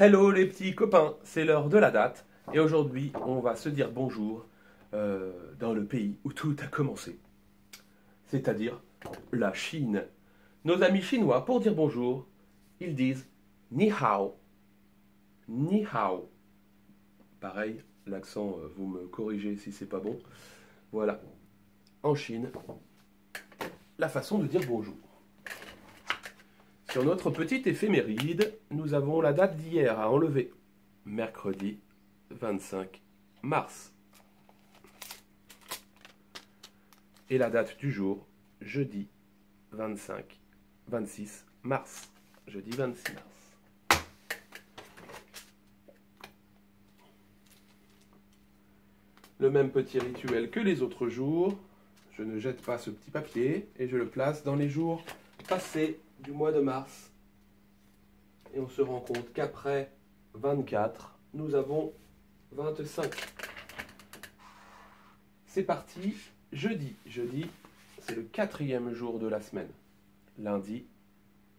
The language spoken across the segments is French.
Hello les petits copains, c'est l'heure de la date et aujourd'hui on va se dire bonjour dans le pays où tout a commencé, c'est-à-dire la Chine. Nos amis chinois, pour dire bonjour, ils disent ni hao, ni hao. Pareil, l'accent, vous me corrigez si c'est pas bon. Voilà, en Chine, la façon de dire bonjour. Sur notre petite éphéméride, nous avons la date d'hier à enlever. Mercredi 25 mars. Et la date du jour, jeudi 26 mars. Jeudi 26 mars. Le même petit rituel que les autres jours. Je ne jette pas ce petit papier et je le place dans les jours passés du mois de mars. Et on se rend compte qu'après 24, nous avons 25. C'est parti, jeudi. Jeudi, c'est le 4e jour de la semaine. Lundi,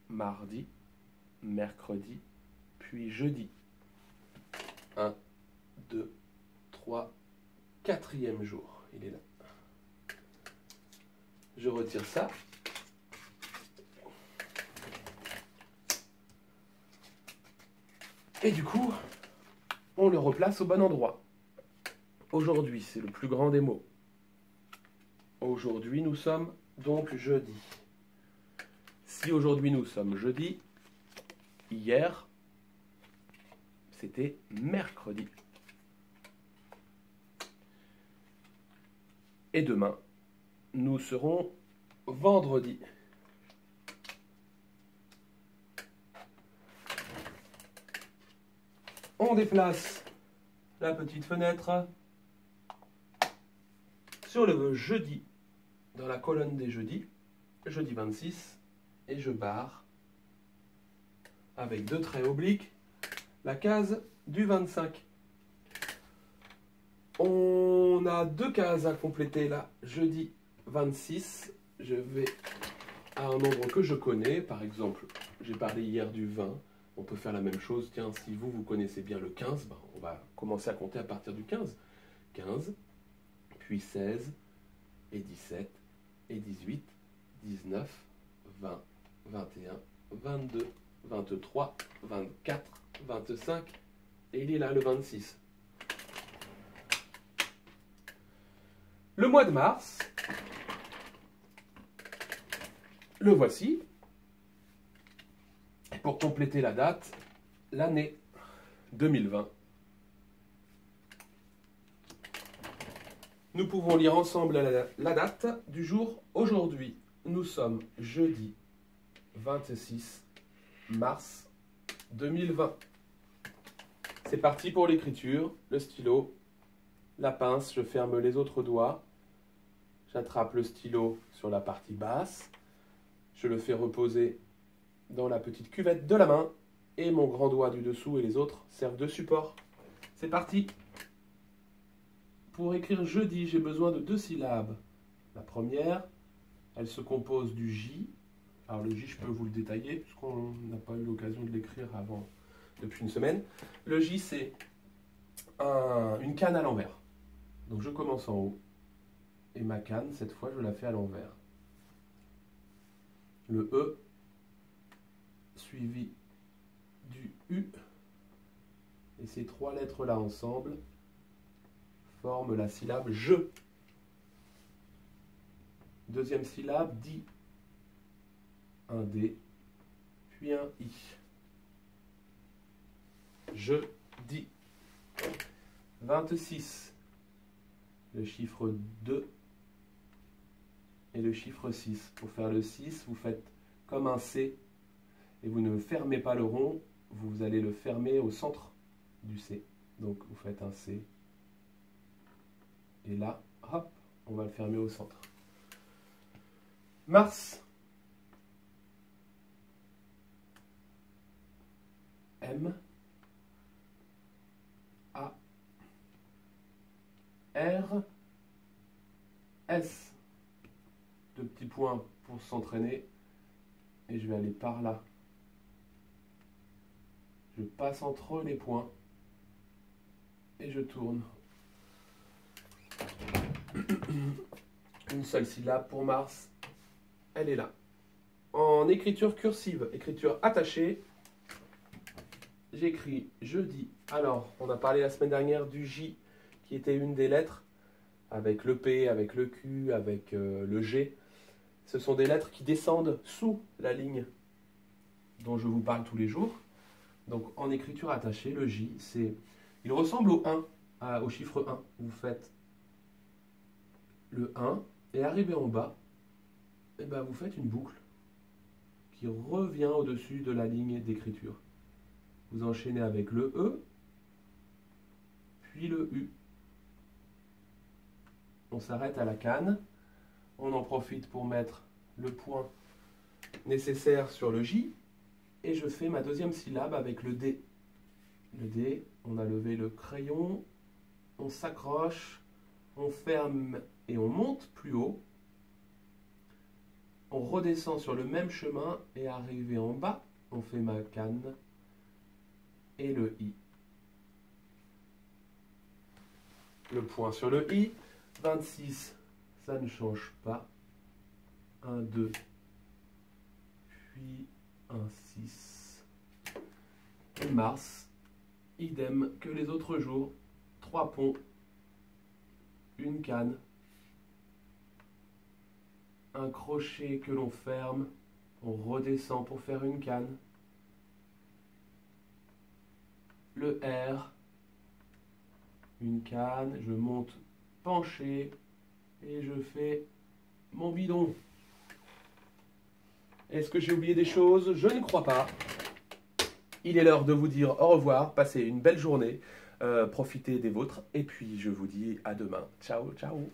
mardi, mercredi, puis jeudi. 1, 2, 3, 4e jour. Il est là. Je retire ça. Et du coup, on le replace au bon endroit. Aujourd'hui, c'est le plus grand des mots. Aujourd'hui, nous sommes donc jeudi. Si aujourd'hui nous sommes jeudi, hier, c'était mercredi. Et demain, nous serons vendredi. On déplace la petite fenêtre sur le jeudi, dans la colonne des jeudis, jeudi 26, et je barre avec 2 traits obliques la case du 25. On a 2 cases à compléter là, jeudi 26, je vais à un nombre que je connais, par exemple, j'ai parlé hier du 20, on peut faire la même chose. Tiens, si vous connaissez bien le 15, ben, on va commencer à compter à partir du 15. 15, puis 16, et 17, et 18, 19, 20, 21, 22, 23, 24, 25, et il est là le 26. Le mois de mars, le voici. Et pour compléter la date, l'année 2020. Nous pouvons lire ensemble la date du jour aujourd'hui. Nous sommes jeudi 26 mars 2020. C'est parti pour l'écriture. Le stylo, la pince, je ferme les autres doigts. J'attrape le stylo sur la partie basse. Je le fais reposer dans la petite cuvette de la main. Et mon grand doigt du dessous et les autres servent de support. C'est parti. Pour écrire jeudi, j'ai besoin de 2 syllabes. La première, elle se compose du J. Alors le J, je peux vous le détailler, puisqu'on n'a pas eu l'occasion de l'écrire avant, depuis une semaine. Le J, c'est une canne à l'envers. Donc je commence en haut. Et ma canne, cette fois, je la fais à l'envers. Le E, suivi du U. Et ces 3 lettres-là ensemble forment la syllabe je. Deuxième syllabe, di. Un D, puis un I. Je dis. 26. Le chiffre 2 et le chiffre 6. Pour faire le 6, vous faites comme un C et vous ne fermez pas le rond, vous allez le fermer au centre du C. Donc vous faites un C. Et là, hop, on va le fermer au centre. Mars. M. A. R. S. 2 petits points pour s'entraîner. Et je vais aller par là. Je passe entre les points et je tourne. Une seule syllabe pour Mars, elle est là. En écriture cursive, écriture attachée, j'écris jeudi. Alors, on a parlé la semaine dernière du J, qui était une des lettres, avec le P, avec le Q, avec le G. Ce sont des lettres qui descendent sous la ligne dont je vous parle tous les jours. Donc, en écriture attachée, le J, il ressemble au 1, au chiffre 1. Vous faites le 1, et arrivé en bas, et ben vous faites une boucle qui revient au-dessus de la ligne d'écriture. Vous enchaînez avec le E, puis le U. On s'arrête à la canne. On en profite pour mettre le point nécessaire sur le J. Et je fais ma deuxième syllabe avec le D. Le D, on a levé le crayon. On s'accroche. On ferme et on monte plus haut. On redescend sur le même chemin et arrivé en bas, on fait ma canne et le I. Le point sur le I, 26, ça ne change pas. 1, 2, puis 1, 6. Et Mars, idem que les autres jours, 3 ponts, une canne, un crochet que l'on ferme, on redescend pour faire une canne, le R, une canne, je monte penché et je fais mon bidon. Est-ce que j'ai oublié des choses? Je ne crois pas. Il est l'heure de vous dire au revoir, passez une belle journée, profitez des vôtres et puis je vous dis à demain. Ciao, ciao.